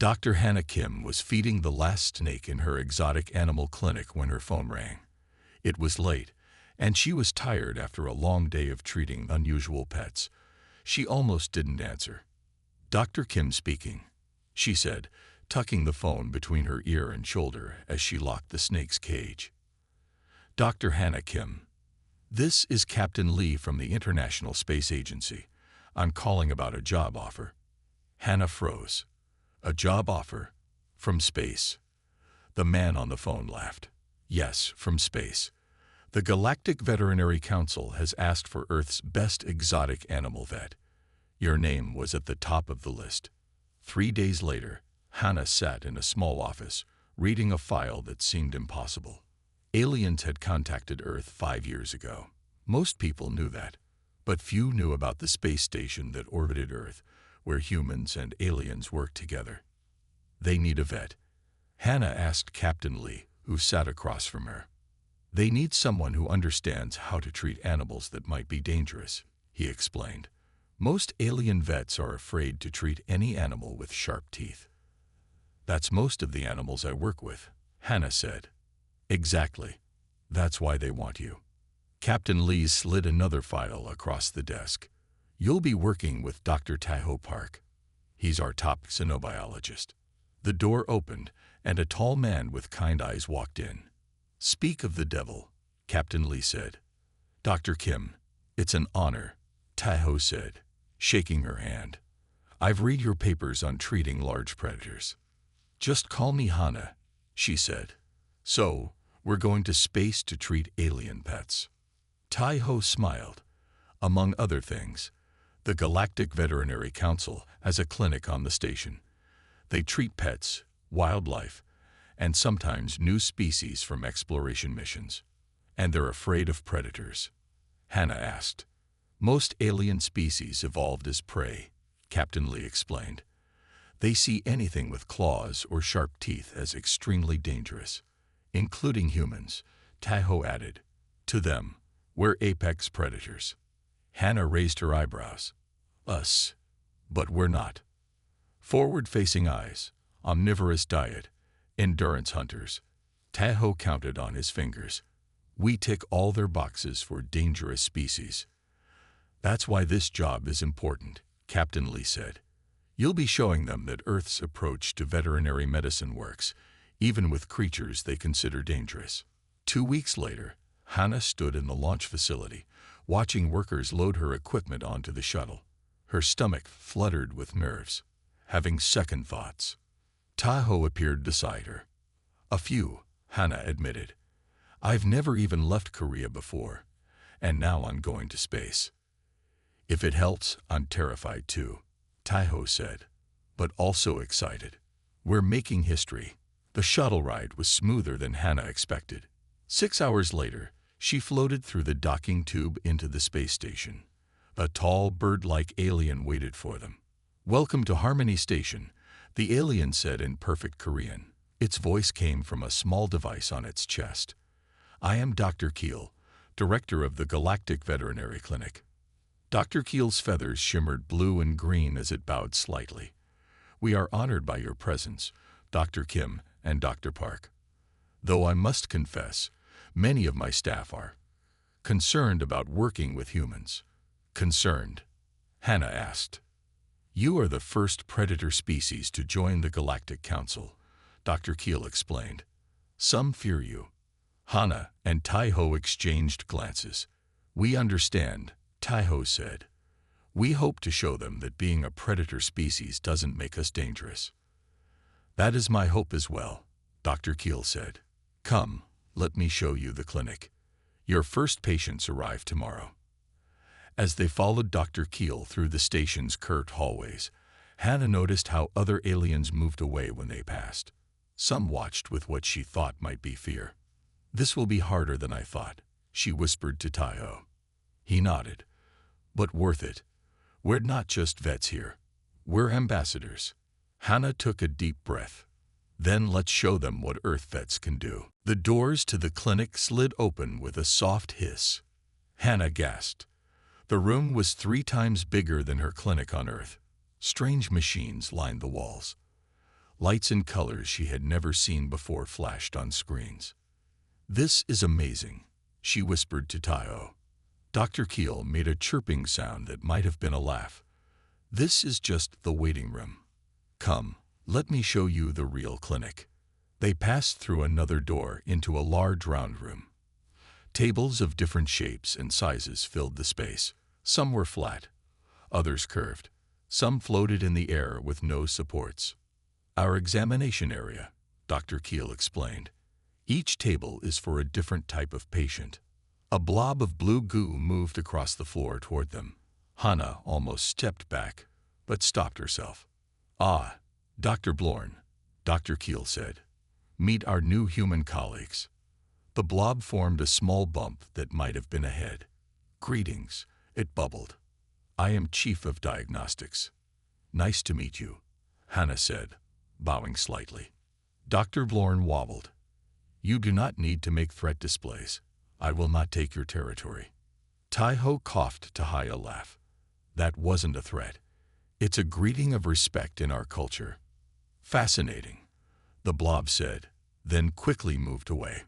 Dr. Hannah Kim was feeding the last snake in her exotic animal clinic when her phone rang. It was late, and she was tired after a long day of treating unusual pets. She almost didn't answer. "Dr. Kim speaking," she said, tucking the phone between her ear and shoulder as she locked the snake's cage. "Dr. Hannah Kim, this is Captain Lee from the International Space Agency. I'm calling about a job offer." Hannah froze. "A job offer? From space?" The man on the phone laughed. "Yes, from space. The Galactic Veterinary Council has asked for Earth's best exotic animal vet. Your name was at the top of the list." 3 days later, Hannah sat in a small office, reading a file that seemed impossible. Aliens had contacted Earth 5 years ago. Most people knew that, but few knew about the space station that orbited Earth, where humans and aliens worked together. "They need a vet," Hannah asked Captain Lee, who sat across from her. "They need someone who understands how to treat animals that might be dangerous," he explained. "Most alien vets are afraid to treat any animal with sharp teeth." "That's most of the animals I work with," Hannah said. "Exactly. That's why they want you." Captain Lee slid another file across the desk. "You'll be working with Dr. Tahoe Park. He's our top xenobiologist." The door opened, and a tall man with kind eyes walked in. "Speak of the devil," Captain Lee said. "Dr. Kim, it's an honor," Tahoe said, shaking her hand. "I've read your papers on treating large predators." "Just call me Hannah," she said. "So, we're going to space to treat alien pets." Tahoe smiled. "Among other things, the Galactic Veterinary Council has a clinic on the station. They treat pets, wildlife, and sometimes new species from exploration missions. And they're afraid of predators." Hannah asked. "Most alien species evolved as prey," Captain Lee explained. "They see anything with claws or sharp teeth as extremely dangerous, including humans," Tahoe added. "To them, we're apex predators." Hannah raised her eyebrows. "Us? But we're not. Forward-facing eyes, omnivorous diet, endurance hunters." Tahoe counted on his fingers. "We tick all their boxes for dangerous species." "That's why this job is important," Captain Lee said. "You'll be showing them that Earth's approach to veterinary medicine works, even with creatures they consider dangerous." 2 weeks later, Hannah stood in the launch facility, watching workers load her equipment onto the shuttle. Her stomach fluttered with nerves, having second thoughts. Tahoe appeared beside her. "A few," Hannah admitted. "I've never even left Korea before, and now I'm going to space." "If it helps, I'm terrified too," Tahoe said, "but also excited. We're making history." The shuttle ride was smoother than Hannah expected. 6 hours later, she floated through the docking tube into the space station. A tall, bird-like alien waited for them. "Welcome to Harmony Station," the alien said in perfect Korean. Its voice came from a small device on its chest. "I am Dr. Keel, director of the Galactic Veterinary Clinic." Dr. Keel's feathers shimmered blue and green as it bowed slightly. "We are honored by your presence, Dr. Kim and Dr. Park. Though I must confess, many of my staff are concerned about working with humans." "Concerned?" Hannah asked. "You are the first predator species to join the Galactic Council," Dr. Keel explained. "Some fear you." Hannah and Tahoe exchanged glances. "We understand," Tahoe said. "We hope to show them that being a predator species doesn't make us dangerous." "That is my hope as well," Dr. Keel said. "Come, let me show you the clinic. Your first patients arrive tomorrow." As they followed Dr. Keel through the station's curved hallways, Hannah noticed how other aliens moved away when they passed. Some watched with what she thought might be fear. "This will be harder than I thought," she whispered to Tahoe. He nodded. "But worth it. We're not just vets here. We're ambassadors." Hannah took a deep breath. "Then let's show them what Earth vets can do." The doors to the clinic slid open with a soft hiss. Hannah gasped. The room was 3 times bigger than her clinic on Earth. Strange machines lined the walls. Lights and colors she had never seen before flashed on screens. "This is amazing," she whispered to Taiho. Dr. Keel made a chirping sound that might have been a laugh. "This is just the waiting room. Come, let me show you the real clinic." They passed through another door into a large round room. Tables of different shapes and sizes filled the space. Some were flat, others curved. Some floated in the air with no supports. "Our examination area," Dr. Keel explained. "Each table is for a different type of patient." A blob of blue goo moved across the floor toward them. Hannah almost stepped back, but stopped herself. "Ah, Dr. Blorn," Dr. Keel said. "Meet our new human colleagues." The blob formed a small bump that might have been a head. "Greetings," it bubbled. "I am Chief of Diagnostics." "Nice to meet you," Hannah said, bowing slightly. Dr. Blorn wobbled. "You do not need to make threat displays. I will not take your territory." Taiho coughed to hide a laugh. "That wasn't a threat. It's a greeting of respect in our culture." "Fascinating," the blob said, then quickly moved away.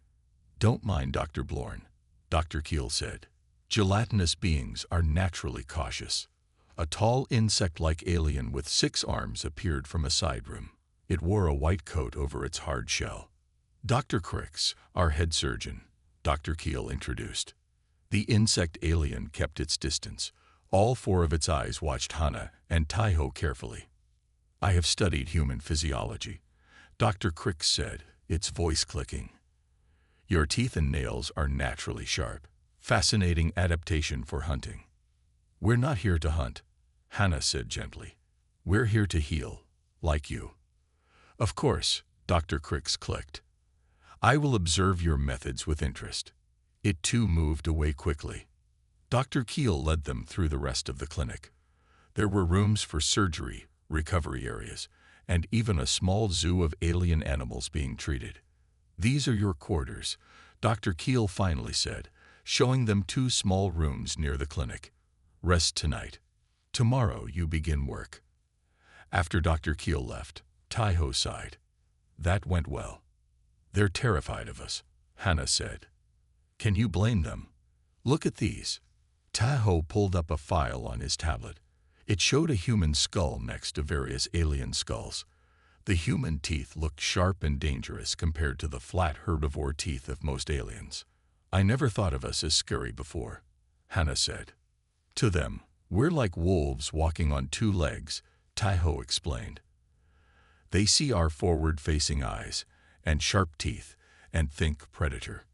"Don't mind Dr. Blorn," Dr. Keel said. "Gelatinous beings are naturally cautious." A tall insect-like alien with 6 arms appeared from a side room. It wore a white coat over its hard shell. "Dr. Crix, our head surgeon," Dr. Keel introduced. The insect alien kept its distance. All 4 of its eyes watched Hannah and Taiho carefully. "I have studied human physiology," Dr. Crix said, its voice clicking. "Your teeth and nails are naturally sharp. Fascinating adaptation for hunting." "We're not here to hunt," Hannah said gently. "We're here to heal, like you." "Of course," Dr. Crix clicked. "I will observe your methods with interest." It too moved away quickly. Dr. Keel led them through the rest of the clinic. There were rooms for surgery, recovery areas, and even a small zoo of alien animals being treated. "These are your quarters," Dr. Keel finally said, showing them 2 small rooms near the clinic. "Rest tonight. Tomorrow you begin work." After Dr. Keel left, Taiho sighed. "That went well." "They're terrified of us," Hannah said. "Can you blame them? Look at these." Taiho pulled up a file on his tablet. It showed a human skull next to various alien skulls. The human teeth looked sharp and dangerous compared to the flat herbivore teeth of most aliens. "I never thought of us as scary before," Hannah said. "To them, we're like wolves walking on 2 legs, Taiho explained. "They see our forward-facing eyes and sharp teeth and think predator."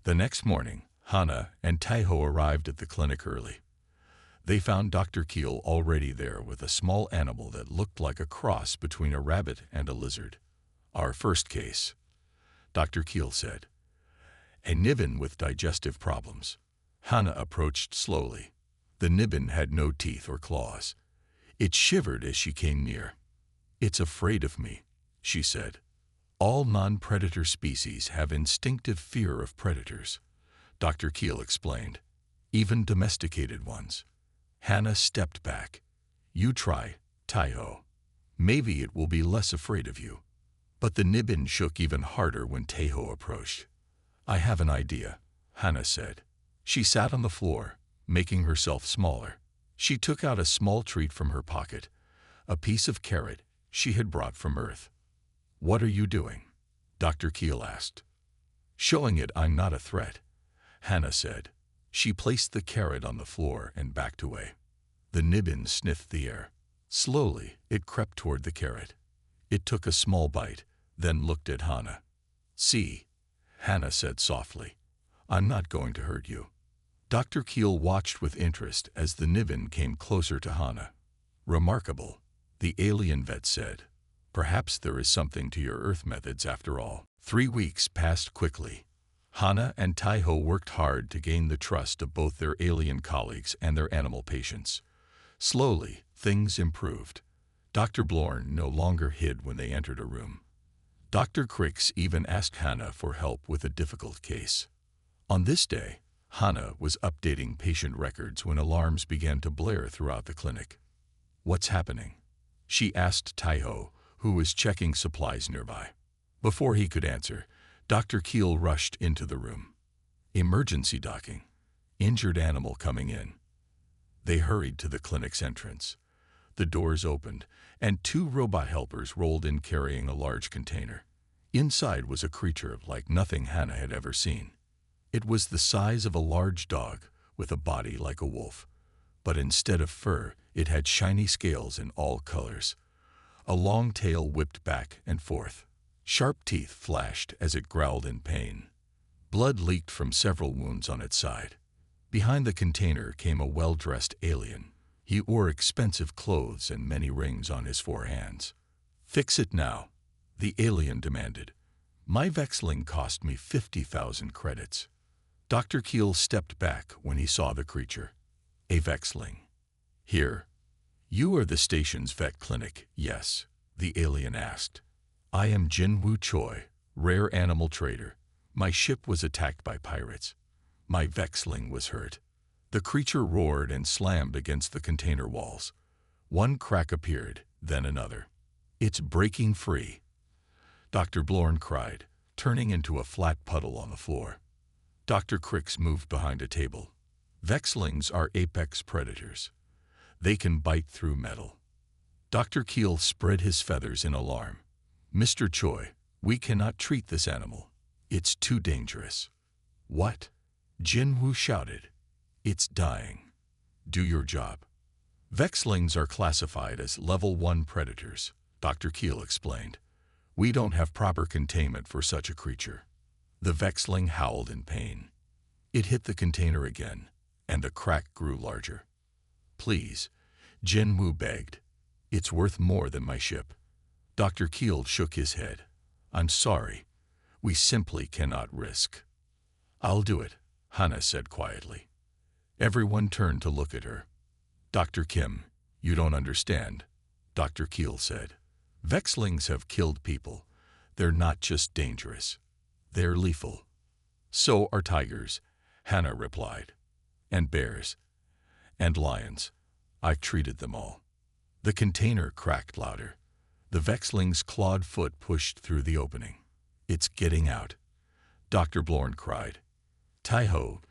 The next morning, Hannah and Taiho arrived at the clinic early. They found Dr. Keel already there with a small animal that looked like a cross between a rabbit and a lizard. "Our first case," Dr. Keel said. "A nibbin with digestive problems." Hannah approached slowly. The nibbin had no teeth or claws. It shivered as she came near. "It's afraid of me," she said. "All non-predator species have instinctive fear of predators," Dr. Keel explained. "Even domesticated ones." Hannah stepped back. "You try, Taiho. Maybe it will be less afraid of you." But the nibbin shook even harder when Taiho approached. "I have an idea," Hannah said. She sat on the floor, making herself smaller. She took out a small treat from her pocket, a piece of carrot she had brought from Earth. "What are you doing?" Dr. Keel asked. "Showing it I'm not a threat," Hannah said. She placed the carrot on the floor and backed away. The nibbin sniffed the air. Slowly, it crept toward the carrot. It took a small bite, then looked at Hannah. "See," Hannah said softly. "I'm not going to hurt you." Dr. Keel watched with interest as the nibbin came closer to Hannah. "Remarkable," the alien vet said. "Perhaps there is something to your Earth methods after all." 3 weeks passed quickly. Hannah and Taiho worked hard to gain the trust of both their alien colleagues and their animal patients. Slowly, things improved. Dr. Blorn no longer hid when they entered a room. Dr. Crix even asked Hannah for help with a difficult case. On this day, Hannah was updating patient records when alarms began to blare throughout the clinic. "What's happening?" she asked Taiho, who was checking supplies nearby. Before he could answer, Dr. Keel rushed into the room. Emergency docking. Injured animal coming in. They hurried to the clinic's entrance. The doors opened, and 2 robot helpers rolled in carrying a large container. Inside was a creature like nothing Hannah had ever seen. It was the size of a large dog, with a body like a wolf. But instead of fur, it had shiny scales in all colors. A long tail whipped back and forth. Sharp teeth flashed as it growled in pain. Blood leaked from several wounds on its side. Behind the container came a well-dressed alien. He wore expensive clothes and many rings on his 4 hands. "Fix it now," the alien demanded. "My Vexling cost me 50,000 credits." Dr. Keel stepped back when he saw the creature. "A Vexling. Here. You are the station's vet clinic, yes?" the alien asked. "I am Jinwoo Choi, rare animal trader. My ship was attacked by pirates. My Vexling was hurt." The creature roared and slammed against the container walls. One crack appeared, then another. "It's breaking free," Dr. Blorn cried, turning into a flat puddle on the floor. Dr. Crix moved behind a table. "Vexlings are apex predators. They can bite through metal." Dr. Keel spread his feathers in alarm. "Mr. Choi, we cannot treat this animal. It's too dangerous." "What?" Jinwoo shouted. "It's dying. Do your job." "Vexlings are classified as level 1 predators," Dr. Keel explained. "We don't have proper containment for such a creature." The Vexling howled in pain. It hit the container again, and the crack grew larger. "Please," Jinwoo begged. "It's worth more than my ship." Dr. Keel shook his head. "I'm sorry. We simply cannot risk." "I'll do it," Hannah said quietly. Everyone turned to look at her. "Dr. Kim, you don't understand," Dr. Keel said. "Vexlings have killed people. They're not just dangerous. They're lethal." "So are tigers," Hannah replied. "And bears. And lions. I've treated them all." The container cracked louder. The Vexling's clawed foot pushed through the opening. "It's getting out," Dr. Blorn cried. "Tai-ho,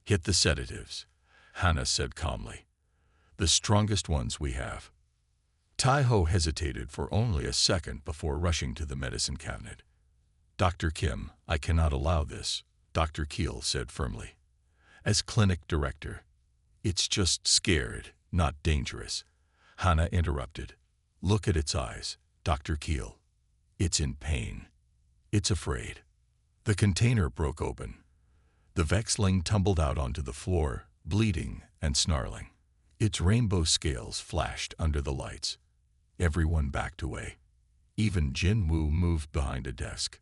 hit the sedatives," Hannah said calmly. "The strongest ones we have." Tai-ho hesitated for only a second before rushing to the medicine cabinet. "Dr. Kim, I cannot allow this," Dr. Keel said firmly. "As clinic director." "It's just scared, not dangerous," Hannah interrupted. "Look at its eyes, Dr. Keel. It's in pain. It's afraid." The container broke open. The Vexling tumbled out onto the floor, bleeding and snarling. Its rainbow scales flashed under the lights. Everyone backed away. Even Jinwoo moved behind a desk.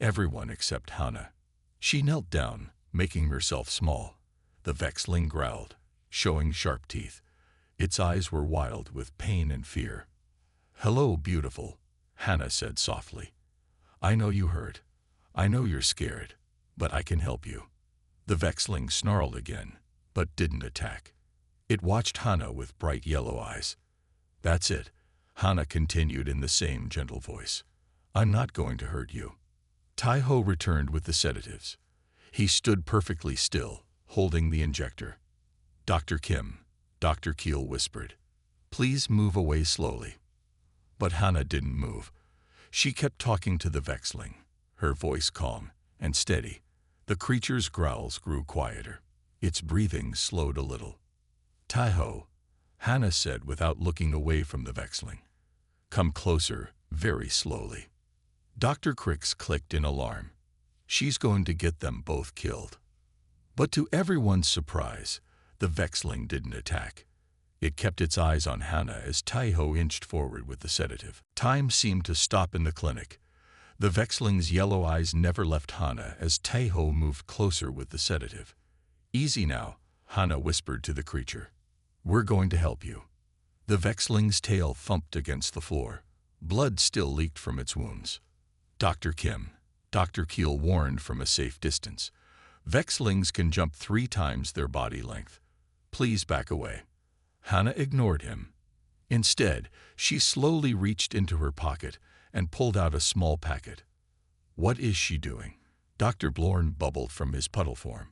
Everyone except Hannah. She knelt down, making herself small. The Vexling growled, showing sharp teeth. Its eyes were wild with pain and fear. "Hello, beautiful," Hannah said softly. "I know you hurt. I know you're scared, but I can help you." The Vexling snarled again, but didn't attack. It watched Hannah with bright yellow eyes. "That's it," Hannah continued in the same gentle voice. "I'm not going to hurt you." Tai-ho returned with the sedatives. He stood perfectly still, holding the injector. "Dr. Kim," Dr. Keel whispered, "please move away slowly." But Hannah didn't move. She kept talking to the Vexling, her voice calm and steady. The creature's growls grew quieter. Its breathing slowed a little. "Tai-ho," Hannah said without looking away from the Vexling. "Come closer, very slowly." Dr. Crix clicked in alarm. "She's going to get them both killed." But to everyone's surprise, the Vexling didn't attack. It kept its eyes on Hannah as Tai-ho inched forward with the sedative. Time seemed to stop in the clinic. The Vexling's yellow eyes never left Hannah as Tai-ho moved closer with the sedative. "Easy now," Hannah whispered to the creature. "We're going to help you." The Vexling's tail thumped against the floor. Blood still leaked from its wounds. "Dr. Kim," Dr. Keel warned from a safe distance. "Vexlings can jump 3 times their body length. Please back away." Hannah ignored him. Instead, she slowly reached into her pocket and pulled out a small packet. What is she doing? Dr. Blorn bubbled from his puddle form.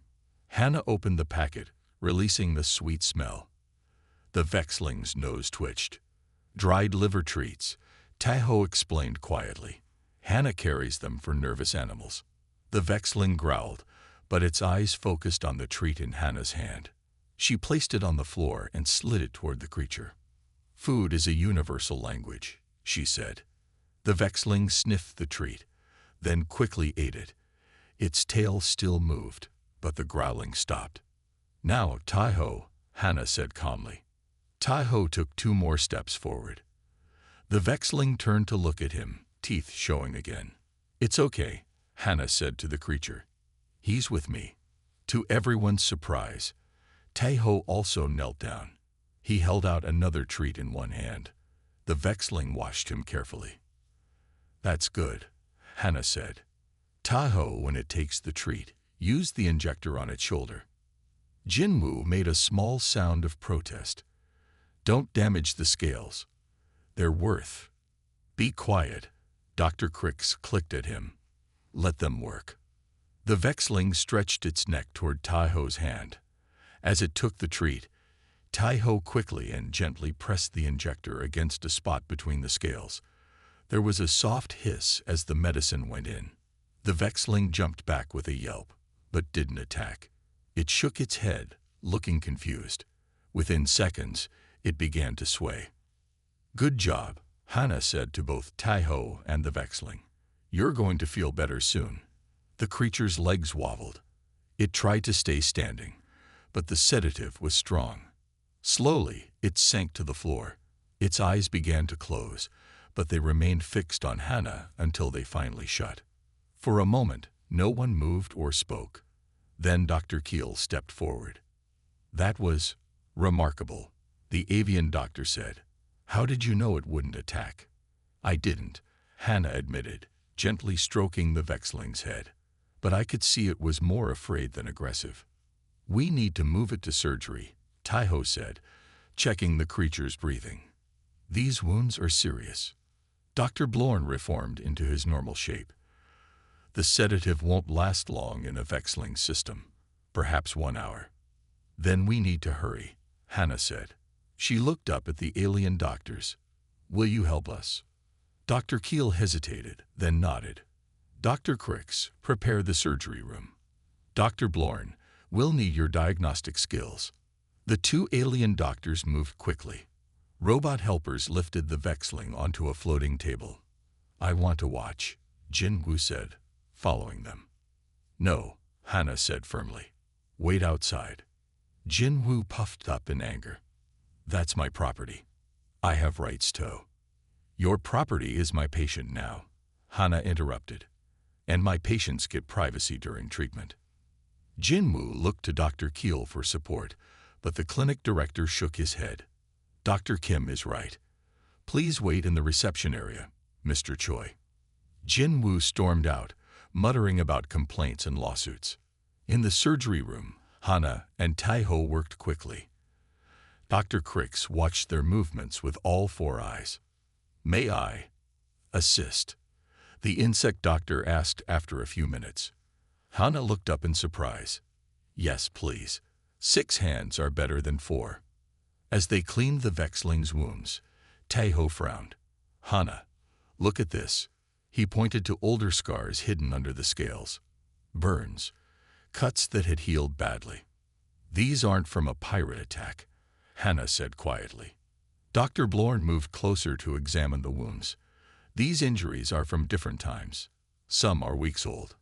Hannah opened the packet, releasing the sweet smell. The Vexling's nose twitched. Dried liver treats, Tahoe explained quietly. Hannah carries them for nervous animals. The Vexling growled, but its eyes focused on the treat in Hannah's hand. She placed it on the floor and slid it toward the creature. Food is a universal language, she said. The Vexling sniffed the treat, then quickly ate it. Its tail still moved, but the growling stopped. Now, Tahoe, Hannah said calmly. Tahoe took 2 more steps forward. The Vexling turned to look at him, teeth showing again. It's okay, Hannah said to the creature. He's with me. To everyone's surprise, Tahoe also knelt down. He held out another treat in one hand. The Vexling watched him carefully. That's good, Hannah said. Tahoe, when it takes the treat, used the injector on its shoulder. Jinwoo made a small sound of protest. Don't damage the scales. They're worth. Be quiet, Dr. Crix clicked at him. Let them work. The Vexling stretched its neck toward Tahoe's hand. As it took the treat, Tahoe quickly and gently pressed the injector against a spot between the scales. There was a soft hiss as the medicine went in. The Vexling jumped back with a yelp, but didn't attack. It shook its head, looking confused. Within seconds, it began to sway. Good job, Hannah said to both Tahoe and the Vexling. You're going to feel better soon. The creature's legs wobbled. It tried to stay standing, but the sedative was strong. Slowly, it sank to the floor. Its eyes began to close, but they remained fixed on Hannah until they finally shut. For a moment, no one moved or spoke. Then Dr. Keel stepped forward. That was remarkable, the avian doctor said. How did you know it wouldn't attack? I didn't, Hannah admitted, gently stroking the Vexling's head. But I could see it was more afraid than aggressive. We need to move it to surgery, Tahoe said, checking the creature's breathing. These wounds are serious. Dr. Blorn reformed into his normal shape. The sedative won't last long in a Vexling system, perhaps 1 hour. Then we need to hurry, Hannah said. She looked up at the alien doctors. Will you help us? Dr. Keel hesitated, then nodded. Dr. Crix, prepare the surgery room. Dr. Blorn, we'll need your diagnostic skills. The 2 alien doctors moved quickly. Robot helpers lifted the Vexling onto a floating table. I want to watch, Jinwoo said, following them. No, Hannah said firmly. Wait outside. Jinwoo puffed up in anger. That's my property. I have rights to. Your property is my patient now, Hannah interrupted. And my patients get privacy during treatment. Jinwoo looked to Dr. Keel for support, but the clinic director shook his head. Dr. Kim is right. Please wait in the reception area, Mr. Choi. Jinwoo stormed out, muttering about complaints and lawsuits. In the surgery room, Hannah and Tahoe worked quickly. Dr. Crix watched their movements with all 4 eyes. May I assist? The insect doctor asked after a few minutes. Hannah looked up in surprise. Yes, please. 6 hands are better than 4. As they cleaned the Vexling's wounds, Tahoe frowned. Hannah, look at this. He pointed to older scars hidden under the scales. Burns. Cuts that had healed badly. These aren't from a pirate attack, Hannah said quietly. Dr. Blorn moved closer to examine the wounds. These injuries are from different times. Some are weeks old.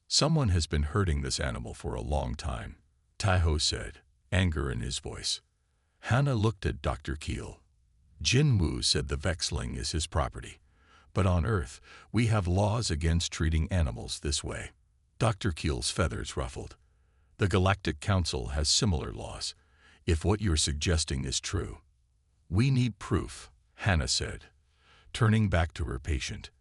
Someone has been hurting this animal for a long time, Tahoe said, anger in his voice. Hannah looked at Dr. Keel. Jinwoo said the Vexling is his property, but on Earth we have laws against treating animals this way. Dr. Keel's feathers ruffled. The Galactic Council has similar laws, if what you're suggesting is true. We need proof, Hannah said, turning back to her patient.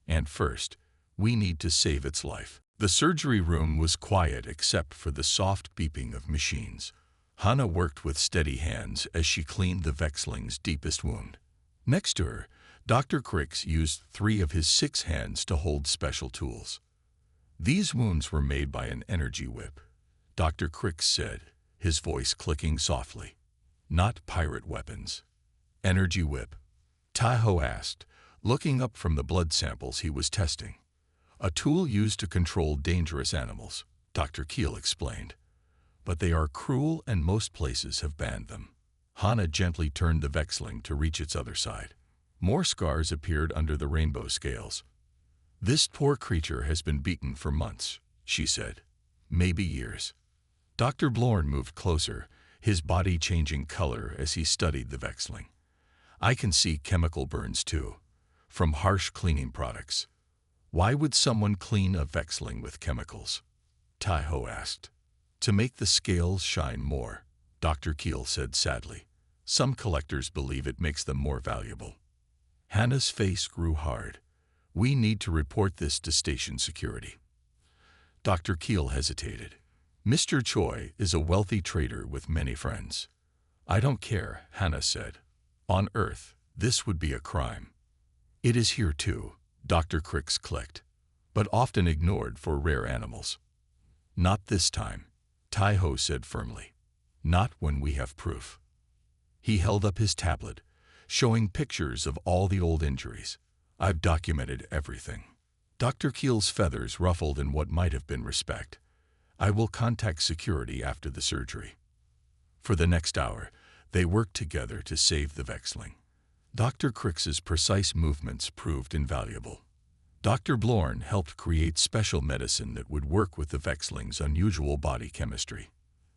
And first, we need to save its life. The surgery room was quiet except for the soft beeping of machines. Hannah worked with steady hands as she cleaned the Vexling's deepest wound. Next to her, Dr. Crix used 3 of his 6 hands to hold special tools. These wounds were made by an energy whip, Dr. Crix said, his voice clicking softly. Not pirate weapons. Energy whip? Taiho asked, looking up from the blood samples he was testing. A tool used to control dangerous animals, Dr. Keel explained. But they are cruel and most places have banned them. Hannah gently turned the Vexling to reach its other side. More scars appeared under the rainbow scales. This poor creature has been beaten for months, she said. Maybe years. Dr. Blorn moved closer, his body changing color as he studied the Vexling. I can see chemical burns too, from harsh cleaning products. Why would someone clean a Vexling with chemicals? Taiho asked. To make the scales shine more, Dr. Keel said sadly. Some collectors believe it makes them more valuable. Hannah's face grew hard. We need to report this to station security. Dr. Keel hesitated. Mr. Choi is a wealthy trader with many friends. I don't care, Hannah said. On Earth, this would be a crime. It is here too, Dr. Crix clicked, but often ignored for rare animals. Not this time, Taiho said firmly. Not when we have proof. He held up his tablet, showing pictures of all the old injuries. I've documented everything. Dr. Keel's feathers ruffled in what might have been respect. I will contact security after the surgery. For the next hour, they worked together to save the Vexling. Dr. Crix's precise movements proved invaluable. Dr. Blorn helped create special medicine that would work with the Vexling's unusual body chemistry.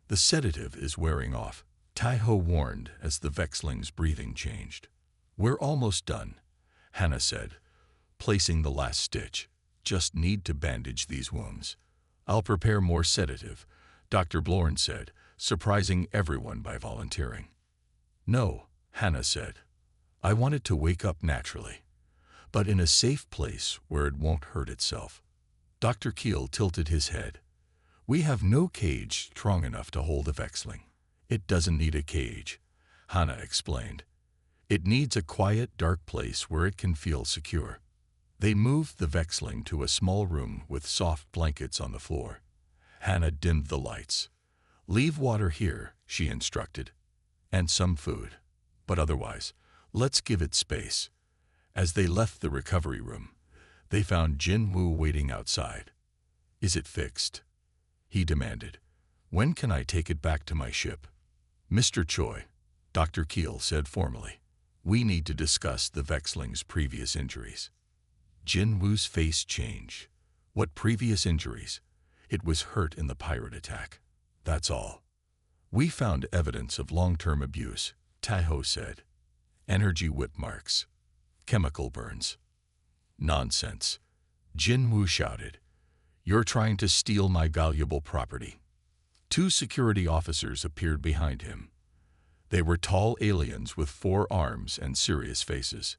The sedative is wearing off, Taiho warned as the Vexling's breathing changed. We're almost done, Hannah said, placing the last stitch. Just need to bandage these wounds. I'll prepare more sedative, Dr. Blorn said, surprising everyone by volunteering. No, Hannah said. I want it to wake up naturally, but in a safe place where it won't hurt itself. Dr. Keel tilted his head. We have no cage strong enough to hold a Vexling. It doesn't need a cage, Hannah explained. It needs a quiet, dark place where it can feel secure. They moved the Vexling to a small room with soft blankets on the floor. Hannah dimmed the lights. Leave water here, she instructed, and some food. But otherwise, let's give it space. As they left the recovery room, they found Jin Woo waiting outside. Is it fixed? He demanded. When can I take it back to my ship? Mr. Choi, Dr. Keel said formally. We need to discuss the Vexling's previous injuries. Jin Woo's face changed. What previous injuries? It was hurt in the pirate attack. That's all. We found evidence of long-term abuse, Taiho said. Energy whip marks. Chemical burns. Nonsense. Jin Woo shouted. You're trying to steal my valuable property. 2 security officers appeared behind him. They were tall aliens with 4 arms and serious faces.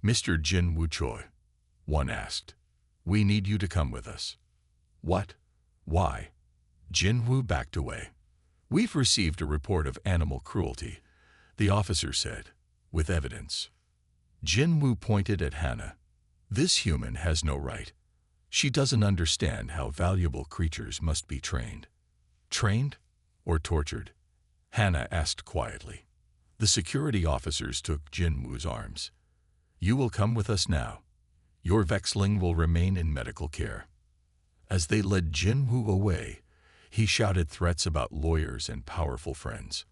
Mr. Jin Woo Choi, one asked. We need you to come with us. What? Why? Jin Woo backed away. We've received a report of animal cruelty, the officer said, with evidence. Jin Woo pointed at Hannah. This human has no right. She doesn't understand how valuable creatures must be trained. Trained or tortured? Hannah asked quietly. The security officers took Jin Woo's arms. You will come with us now. Your Vexling will remain in medical care. As they led Jin Woo away, he shouted threats about lawyers and powerful friends.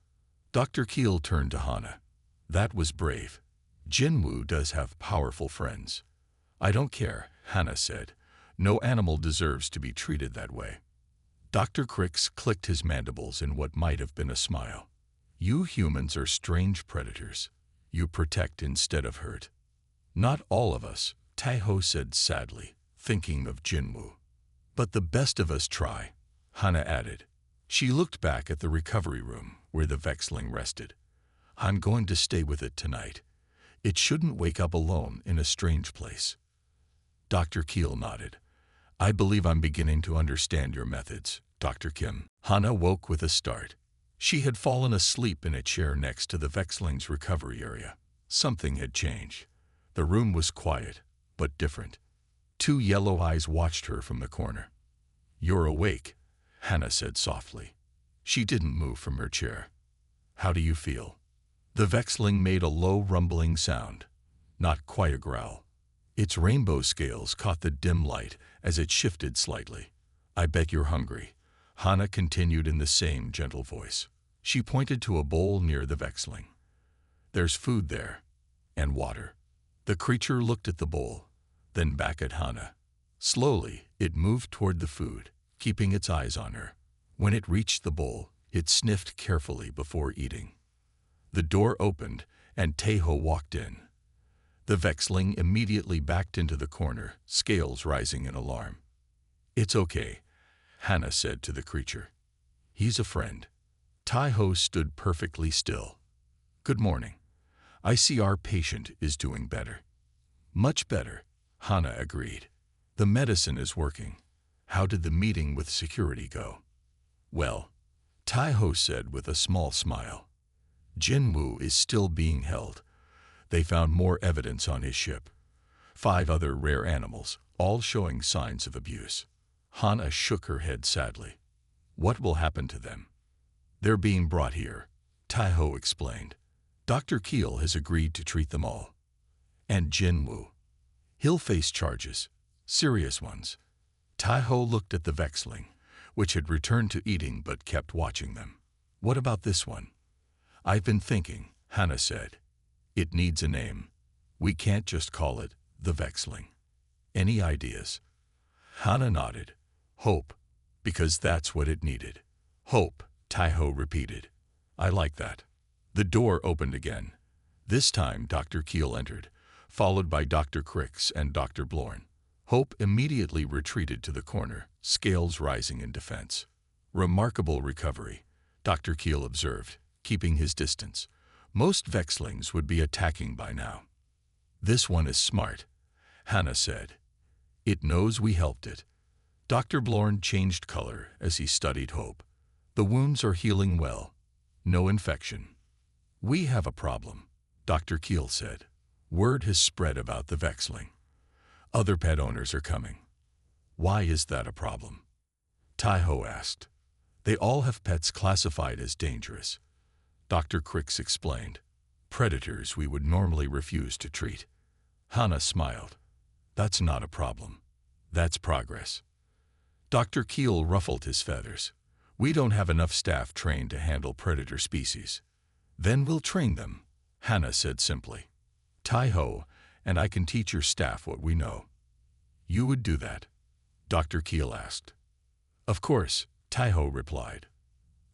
Dr. Keel turned to Hannah. That was brave. Jin Woo does have powerful friends. I don't care, Hannah said. No animal deserves to be treated that way. Dr. Crix clicked his mandibles in what might have been a smile. You humans are strange predators. You protect instead of hurt. Not all of us, Taiho said sadly, thinking of Jin Woo. But the best of us try, Hannah added. She looked back at the recovery room where the Vexling rested. I'm going to stay with it tonight. It shouldn't wake up alone in a strange place. Dr. Keel nodded. I believe I'm beginning to understand your methods, Dr. Kim. Hannah woke with a start. She had fallen asleep in a chair next to the Vexling's recovery area. Something had changed. The room was quiet, but different. Two yellow eyes watched her from the corner. "You're awake," Hannah said softly. She didn't move from her chair. "How do you feel?" The Vexling made a low rumbling sound, not quite a growl. Its rainbow scales caught the dim light as it shifted slightly. "I bet you're hungry," Hannah continued in the same gentle voice. She pointed to a bowl near the Vexling. "There's food there, and water." The creature looked at the bowl, then back at Hannah. Slowly, it moved toward the food, keeping its eyes on her. When it reached the bowl, it sniffed carefully before eating. The door opened, and Tejo walked in. The Vexling immediately backed into the corner, scales rising in alarm. "It's okay," Hannah said to the creature. "He's a friend." Tejo stood perfectly still. "Good morning. I see our patient is doing better." "Much better," Hannah agreed. "The medicine is working. How did the meeting with security go?" "Well," Tejo said with a small smile. "Jinwoo is still being held. They found more evidence on his ship. 5 other rare animals, all showing signs of abuse." Hannah shook her head sadly. "What will happen to them?" "They're being brought here," Tejo explained. "Dr. Keel has agreed to treat them all. And Jinwoo. He'll face charges, serious ones." Tejo looked at the Vexling, which had returned to eating but kept watching them. "What about this one?" "I've been thinking," Hannah said. "It needs a name. We can't just call it the Vexling. Any ideas?" Hannah nodded. "Hope, because that's what it needed." "Hope," Tejo repeated. "I like that." The door opened again. This time Dr. Keel entered, followed by Dr. Crix and Dr. Blorn. Hope immediately retreated to the corner, scales rising in defense. "Remarkable recovery," Dr. Keel observed, keeping his distance. "Most Vexlings would be attacking by now." "This one is smart," Hannah said. "It knows we helped it." Dr. Blorn changed color as he studied Hope. "The wounds are healing well. No infection." "We have a problem," Dr. Keel said. "Word has spread about the Vexling. Other pet owners are coming." "Why is that a problem?" Tejo asked. "They all have pets classified as dangerous," Dr. Crix explained. "Predators we would normally refuse to treat." Hannah smiled. "That's not a problem. That's progress." Dr. Keel ruffled his feathers. "We don't have enough staff trained to handle predator species." "Then we'll train them," Hannah said simply. "Tejo, and I can teach your staff what we know." "You would do that?" Dr. Keel asked. "Of course," Tejo replied.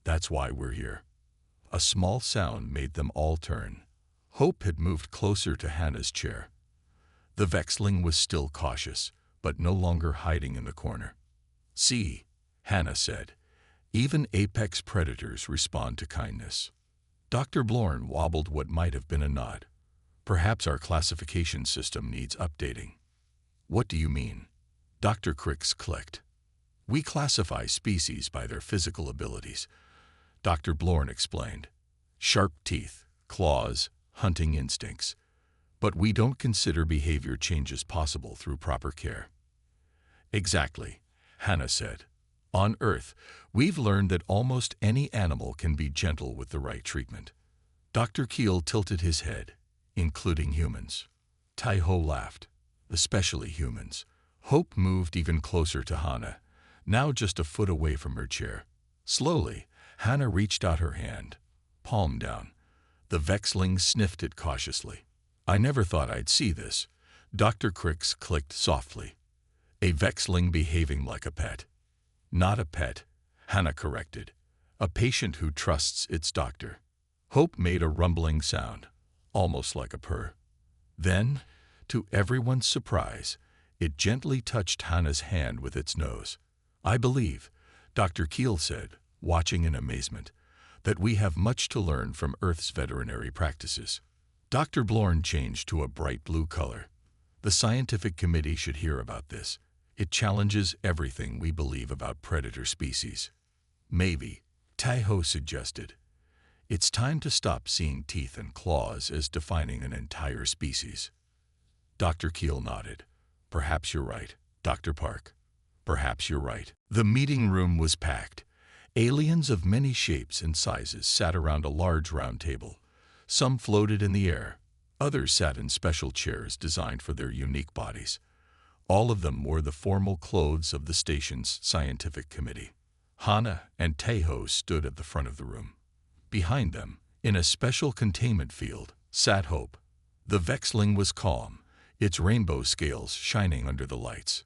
"That's why we're here." A small sound made them all turn. Hope had moved closer to Hannah's chair. The Vexling was still cautious, but no longer hiding in the corner. "See," Hannah said, "even apex predators respond to kindness." Dr. Blorn wobbled what might have been a nod. "Perhaps our classification system needs updating." "What do you mean?" Dr. Crix clicked. "We classify species by their physical abilities," Dr. Blorn explained. "Sharp teeth, claws, hunting instincts. But we don't consider behavior changes possible through proper care." "Exactly," Hannah said. "On Earth, we've learned that almost any animal can be gentle with the right treatment." Dr. Keel tilted his head, "Including humans." Tejo laughed. "Especially humans." Hope moved even closer to Hannah, now just a foot away from her chair. Slowly, Hannah reached out her hand, palm down. The Vexling sniffed it cautiously. "I never thought I'd see this," Dr. Crix clicked softly. "A Vexling behaving like a pet." "Not a pet," Hannah corrected. "A patient who trusts its doctor." Hope made a rumbling sound, almost like a purr. Then, to everyone's surprise, it gently touched Hannah's hand with its nose. "I believe," Dr. Keel said, watching in amazement, "that we have much to learn from Earth's veterinary practices." Dr. Blorn changed to a bright blue color. "The scientific committee should hear about this. It challenges everything we believe about predator species." "Maybe," Tai-Ho suggested. It's time to stop seeing teeth and claws as defining an entire species. Dr. Keel nodded. Perhaps you're right, Dr. Park. Perhaps you're right. The meeting room was packed. Aliens of many shapes and sizes sat around a large round table. Some floated in the air. Others sat in special chairs designed for their unique bodies. All of them wore the formal clothes of the station's scientific committee. Hana and Tai-Ho stood at the front of the room. Behind them, in a special containment field, sat Hope. The Vexling was calm, its rainbow scales shining under the lights.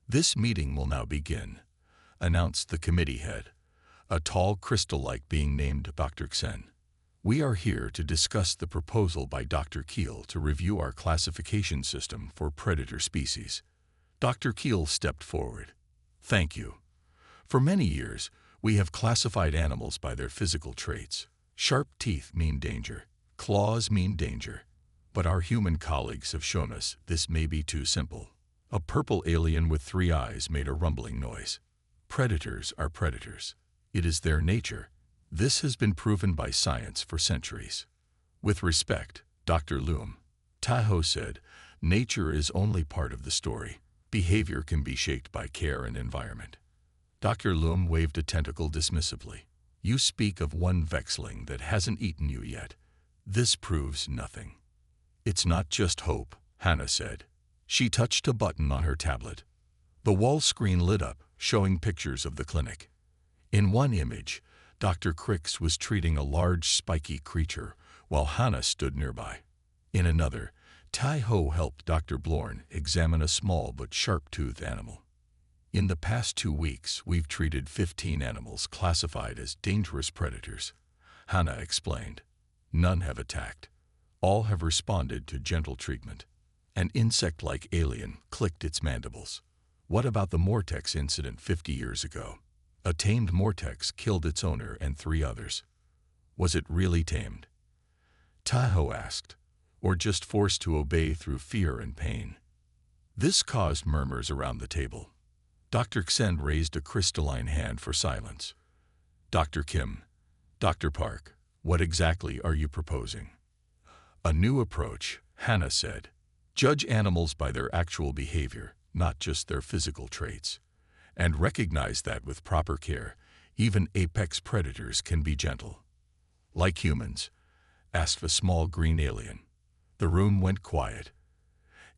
"This meeting will now begin," announced the committee head, a tall crystal-like being named Dr. Xen. "We are here to discuss the proposal by Dr. Keel to review our classification system for predator species." Dr. Keel stepped forward. "Thank you. For many years, we have classified animals by their physical traits. Sharp teeth mean danger. Claws mean danger. But our human colleagues have shown us this may be too simple." A purple alien with 3 eyes made a rumbling noise. "Predators are predators. It is their nature. This has been proven by science for centuries." "With respect, Dr. Loom," Tai-Ho said, "nature is only part of the story. Behavior can be shaped by care and environment." Dr. Loom waved a tentacle dismissively. "You speak of one Vexling that hasn't eaten you yet. This proves nothing." "It's not just hope," Hannah said. She touched a button on her tablet. The wall screen lit up, showing pictures of the clinic. In one image, Dr. Crix was treating a large spiky creature, while Hannah stood nearby. In another, Tai-Ho helped Dr. Blorn examine a small but sharp-toothed animal. "In the past 2 weeks, we've treated 15 animals classified as dangerous predators," Hannah explained. "None have attacked. All have responded to gentle treatment." An insect-like alien clicked its mandibles. "What about the Mortex incident 50 years ago? A tamed Mortex killed its owner and 3 others. Was it really tamed?" Tai-Ho asked, "or just forced to obey through fear and pain?" This caused murmurs around the table. Dr. Xen raised a crystalline hand for silence. "Dr. Kim, Dr. Park, what exactly are you proposing?" "A new approach," Hannah said. "Judge animals by their actual behavior, not just their physical traits. And recognize that with proper care, even apex predators can be gentle." "Like humans?" asked a small green alien. The room went quiet.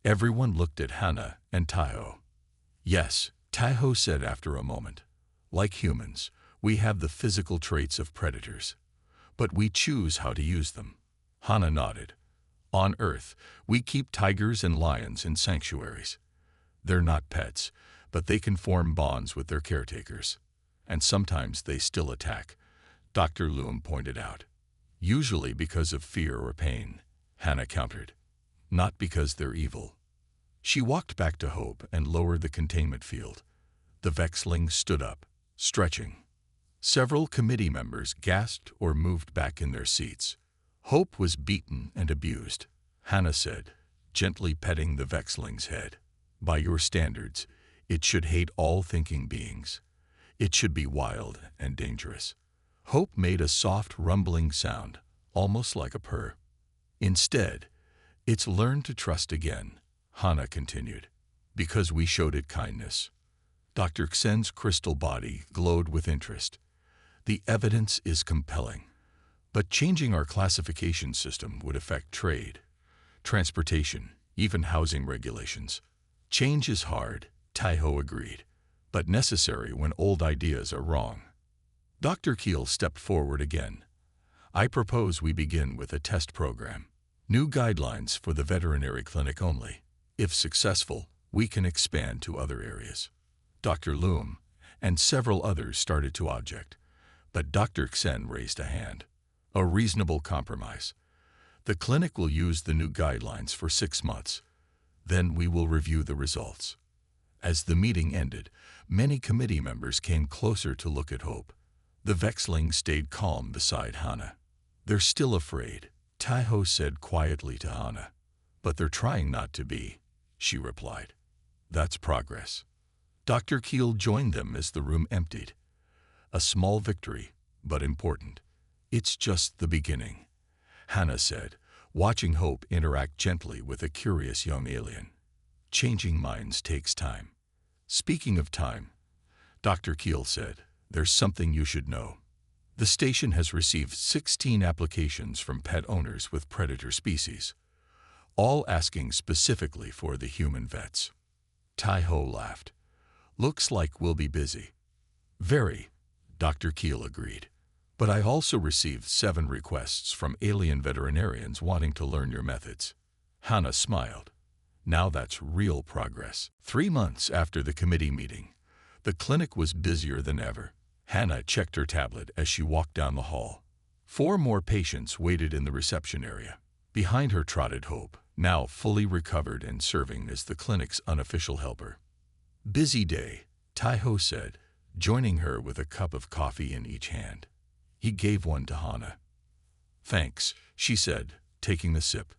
Everyone looked at Hannah and Tai-Ho. "Yes," Tai-Ho said after a moment. "Like humans, we have the physical traits of predators. But we choose how to use them." Hannah nodded. "On Earth, we keep tigers and lions in sanctuaries. They're not pets, but they can form bonds with their caretakers. And sometimes they still attack," Dr. Loom pointed out. "Usually because of fear or pain," Hannah countered. "Not because they're evil." She walked back to Hope and lowered the containment field. The Vexling stood up, stretching. Several committee members gasped or moved back in their seats. "Hope was beaten and abused," Hannah said, gently petting the Vexling's head. "By your standards, it should hate all thinking beings. It should be wild and dangerous." Hope made a soft rumbling sound, almost like a purr. "Instead, it's learned to trust again," Hannah continued, "because we showed it kindness." Dr. Xen's crystal body glowed with interest. "The evidence is compelling. But changing our classification system would affect trade, transportation, even housing regulations. Change is hard," Tai-Ho agreed, "but necessary when old ideas are wrong." Dr. Keel stepped forward again. "I propose we begin with a test program. New guidelines for the veterinary clinic only. If successful, we can expand to other areas." Dr. Loom and several others started to object, but Dr. Xen raised a hand. "A reasonable compromise. The clinic will use the new guidelines for 6 months. Then we will review the results." As the meeting ended, many committee members came closer to look at Hope. The Vexling stayed calm beside Hannah. "They're still afraid," Tai-Ho said quietly to Hannah. "But they're trying not to be," she replied. "That's progress." Dr. Keel joined them as the room emptied. "A small victory, but important. It's just the beginning, Hannah said, watching Hope interact gently with a curious young alien. Changing minds takes time. Speaking of time, Dr. Keel said, there's something you should know. The station has received 16 applications from pet owners with predator species, all asking specifically for the human vets. Tai-Ho laughed. Looks like we'll be busy. Very, Dr. Keel agreed. But I also received 7 requests from alien veterinarians wanting to learn your methods. Hannah smiled. Now that's real progress. 3 months after the committee meeting, the clinic was busier than ever. Hannah checked her tablet as she walked down the hall. 4 more patients waited in the reception area. Behind her trotted Hope, now fully recovered and serving as the clinic's unofficial helper. Busy day, Tai-Ho said, joining her with a cup of coffee in each hand. He gave one to Hannah. Thanks, she said, taking the sip.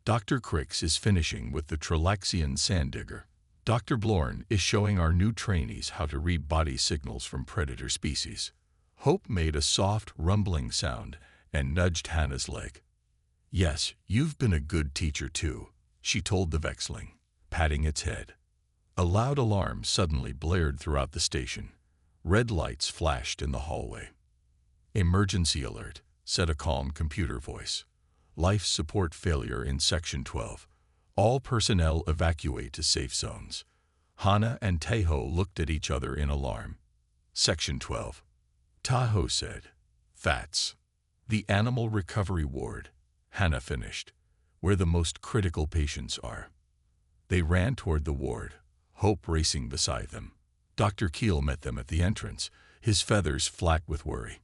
Dr. Crix is finishing with the Tralaxian sand digger. Dr. Blorn is showing our new trainees how to read body signals from predator species. Hope made a soft, rumbling sound and nudged Hannah's leg. Yes, you've been a good teacher too, she told the Vexling, patting its head. A loud alarm suddenly blared throughout the station. Red lights flashed in the hallway. Emergency alert, said a calm computer voice. Life support failure in Section 12. All personnel evacuate to safe zones. Hannah and Tai-Ho looked at each other in alarm. Section 12. Tai-Ho said, "That's the animal recovery ward," Hannah finished, "where the most critical patients are." They ran toward the ward, Hope racing beside them. Dr. Keel met them at the entrance, his feathers flack with worry.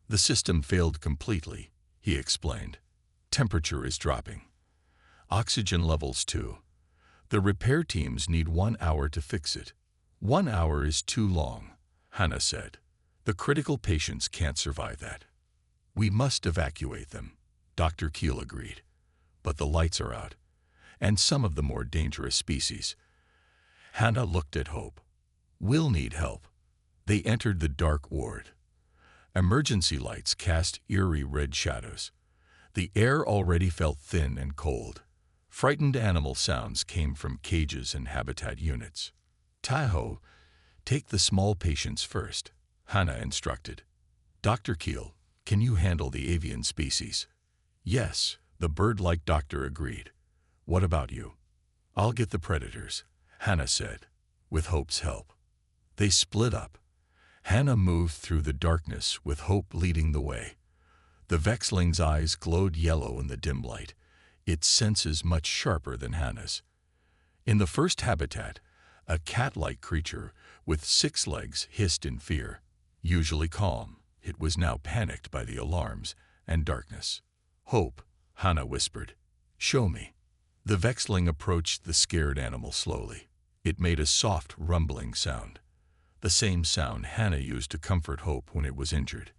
"The system failed completely," he explained. "Temperature is dropping. Oxygen levels too. The repair teams need 1 hour to fix it." 1 hour is too long, Hannah said. "The critical patients can't survive that." "We must evacuate them," Dr. Keel agreed. "But the lights are out, and some of the more dangerous species." Hannah looked at Hope. "We'll need help." They entered the dark ward. Emergency lights cast eerie red shadows. The air already felt thin and cold. Frightened animal sounds came from cages and habitat units. Tai-Ho, take the small patients first, Hannah instructed. "Dr. Keel, can you handle the avian species?" "Yes," the bird-like doctor agreed. "What about you?" "I'll get the predators," Hannah said, with Hope's help. They split up. Hannah moved through the darkness with Hope leading the way. The Vexling's eyes glowed yellow in the dim light, its senses much sharper than Hannah's. In the first habitat, a cat-like creature with 6 legs hissed in fear. Usually calm, it was now panicked by the alarms and darkness. "Hope," Hannah whispered. "Show me." The Vexling approached the scared animal slowly. It made a soft, rumbling sound, the same sound Hannah used to comfort Hope when it was injured.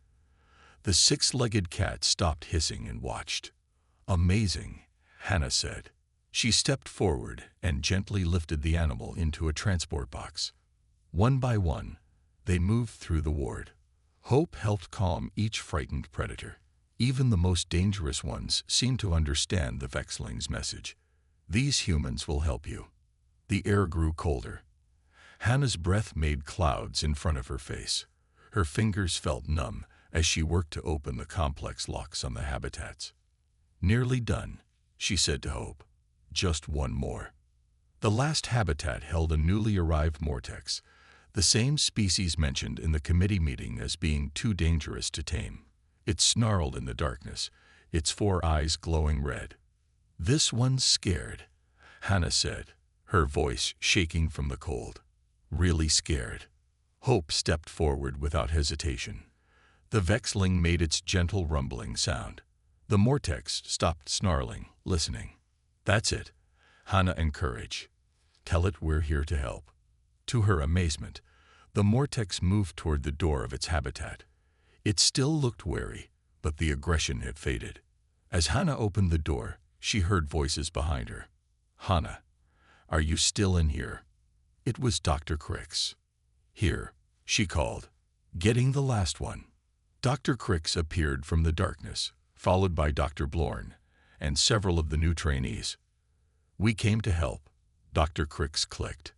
The 6-legged cat stopped hissing and watched. "Amazing," Hannah said. She stepped forward and gently lifted the animal into a transport box. One by one, they moved through the ward. Hope helped calm each frightened predator. Even the most dangerous ones seemed to understand the Vexling's message. "These humans will help you." The air grew colder. Hannah's breath made clouds in front of her face. Her fingers felt numb as she worked to open the complex locks on the habitats. "Nearly done," she said to Hope. "Just one more." The last habitat held a newly arrived Mortex, the same species mentioned in the committee meeting as being too dangerous to tame. It snarled in the darkness, its 4 eyes glowing red. "This one's scared," Hannah said, her voice shaking from the cold. "Really scared." Hope stepped forward without hesitation. The Vexling made its gentle rumbling sound. The Mortex stopped snarling, listening. "That's it," Hannah encouraged. "Tell it we're here to help." To her amazement, the Mortex moved toward the door of its habitat. It still looked wary, but the aggression had faded. As Hannah opened the door, she heard voices behind her. "Hannah, are you still in here?" It was Dr. Crix. "Here," she called. "Getting the last one." Dr. Crix appeared from the darkness, followed by Dr. Blorn and several of the new trainees. "We came to help," Dr. Crix clicked.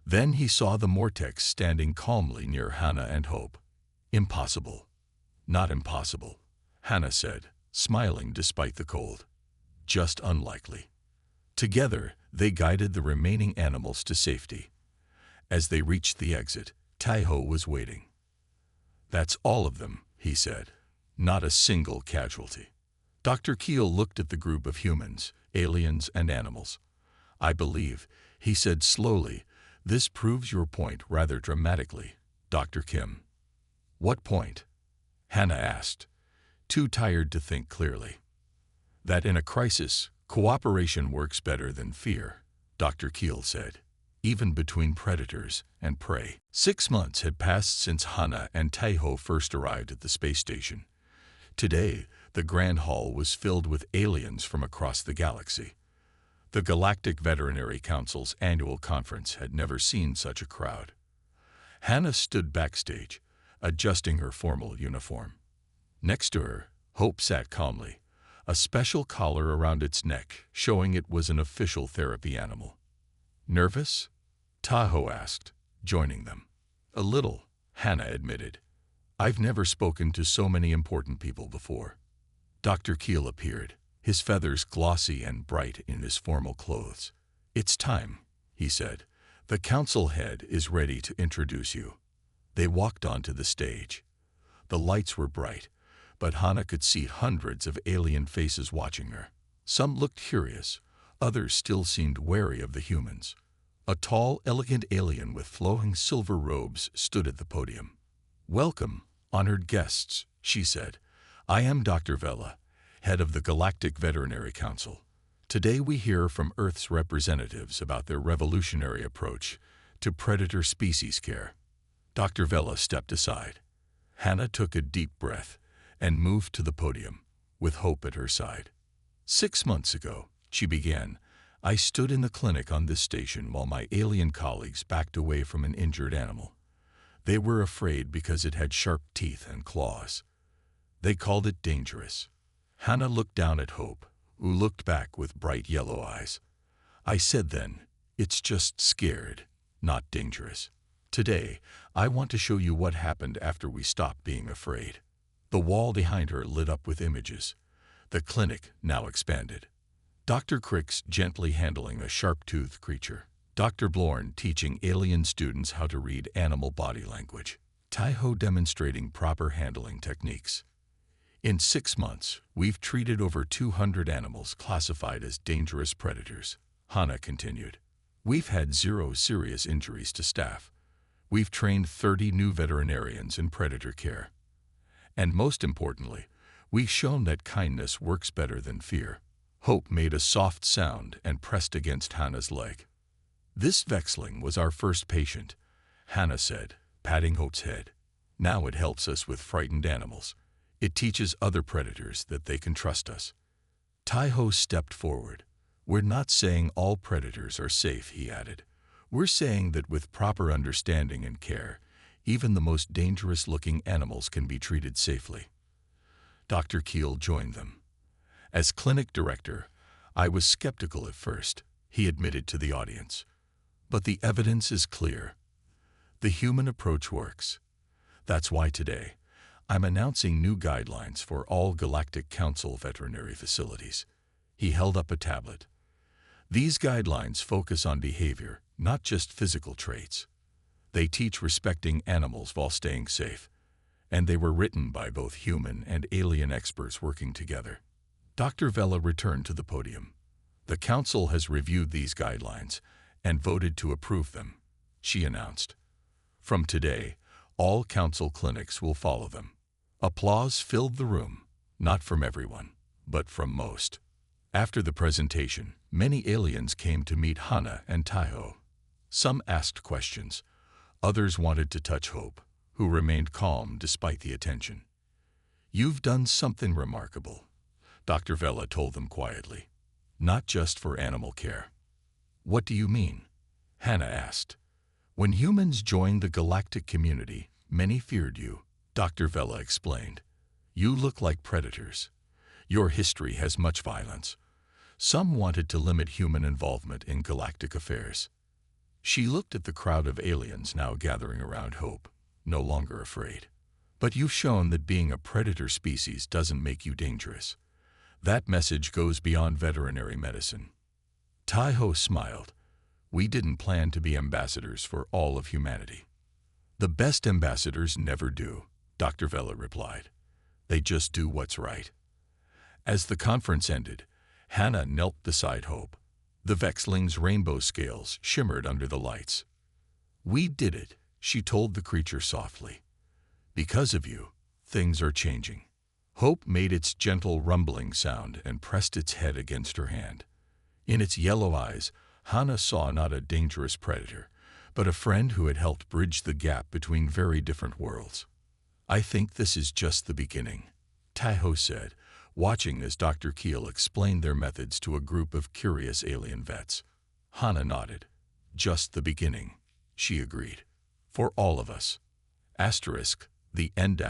Then he saw the Mortex standing calmly near Hannah and Hope. "Impossible." "Not impossible," Hannah said, smiling despite the cold. "Just unlikely." Together, they guided the remaining animals to safety. As they reached the exit, Taiho was waiting. "That's all of them," he said. "Not a single casualty." Dr. Keel looked at the group of humans, aliens, and animals. "I believe," he said slowly, "this proves your point rather dramatically, Dr. Kim." "What point?" Hannah asked, too tired to think clearly. "That in a crisis, cooperation works better than fear," Dr. Keel said, "even between predators and prey." 6 months had passed since Hannah and Taiho first arrived at the space station. Today, the Grand Hall was filled with aliens from across the galaxy. The Galactic Veterinary Council's annual conference had never seen such a crowd. Hannah stood backstage, adjusting her formal uniform. Next to her, Hope sat calmly, a special collar around its neck showing it was an official therapy animal. "Nervous?" Tahoe asked, joining them. "A little," Hannah admitted. "I've never spoken to so many important people before." Dr. Keel appeared, his feathers glossy and bright in his formal clothes. "It's time," he said. "The council head is ready to introduce you." They walked onto the stage. The lights were bright, but Hannah could see hundreds of alien faces watching her. Some looked curious, others still seemed wary of the humans. A tall, elegant alien with flowing silver robes stood at the podium. "Welcome, honored guests," she said. "I am Dr. Vela, head of the Galactic Veterinary Council. Today we hear from Earth's representatives about their revolutionary approach to predator species care." Dr. Vela stepped aside. Hannah took a deep breath and moved to the podium, with Hope at her side. "6 months ago," she began, "I stood in the clinic on this station while my alien colleagues backed away from an injured animal. They were afraid because it had sharp teeth and claws. They called it dangerous." Hannah looked down at Hope, who looked back with bright yellow eyes. "I said then, it's just scared, not dangerous. Today, I want to show you what happened after we stopped being afraid." The wall behind her lit up with images. The clinic now expanded. Dr. Crix gently handling a sharp-toothed creature. Dr. Blorn teaching alien students how to read animal body language. Taiho demonstrating proper handling techniques. "In 6 months, we've treated over 200 animals classified as dangerous predators," Hannah continued. "We've had 0 serious injuries to staff. We've trained 30 new veterinarians in predator care. And most importantly, we've shown that kindness works better than fear." Hope made a soft sound and pressed against Hannah's leg. "This Vexling was our first patient," Hannah said, patting Hope's head. "Now it helps us with frightened animals. It teaches other predators that they can trust us." Taiho stepped forward. "We're not saying all predators are safe," he added. "We're saying that with proper understanding and care, even the most dangerous-looking animals can be treated safely." Dr. Keel joined them. "As clinic director, I was skeptical at first," he admitted to the audience. "But the evidence is clear. The human approach works. That's why today, I'm announcing new guidelines for all Galactic Council veterinary facilities." He held up a tablet. "These guidelines focus on behavior, not just physical traits. They teach respecting animals while staying safe, and they were written by both human and alien experts working together." Dr. Vela returned to the podium. "The Council has reviewed these guidelines and voted to approve them," she announced. "From today, all Council clinics will follow them." Applause filled the room, not from everyone, but from most. After the presentation, many aliens came to meet Hannah and Taiho. Some asked questions. Others wanted to touch Hope, who remained calm despite the attention. "You've done something remarkable," Dr. Vela told them quietly. "Not just for animal care." "What do you mean?" Hannah asked. "When humans joined the galactic community, many feared you," Dr. Vela explained. You look like predators. Your history has much violence. Some wanted to limit human involvement in galactic affairs. She looked at the crowd of aliens now gathering around Hope, no longer afraid. But you've shown that being a predator species doesn't make you dangerous. That message goes beyond veterinary medicine. Tai-Ho smiled. We didn't plan to be ambassadors for all of humanity. The best ambassadors never do, Dr. Vela replied. They just do what's right. As the conference ended, Hannah knelt beside Hope. The Vexling's rainbow scales shimmered under the lights. We did it, she told the creature softly. Because of you, things are changing. Hope made its gentle rumbling sound and pressed its head against her hand. In its yellow eyes, Hannah saw not a dangerous predator, but a friend who had helped bridge the gap between very different worlds. I think this is just the beginning, Tai-Ho said, watching as Dr. Keel explained their methods to a group of curious alien vets. Hannah nodded. Just the beginning, she agreed. For all of us. *, the end*.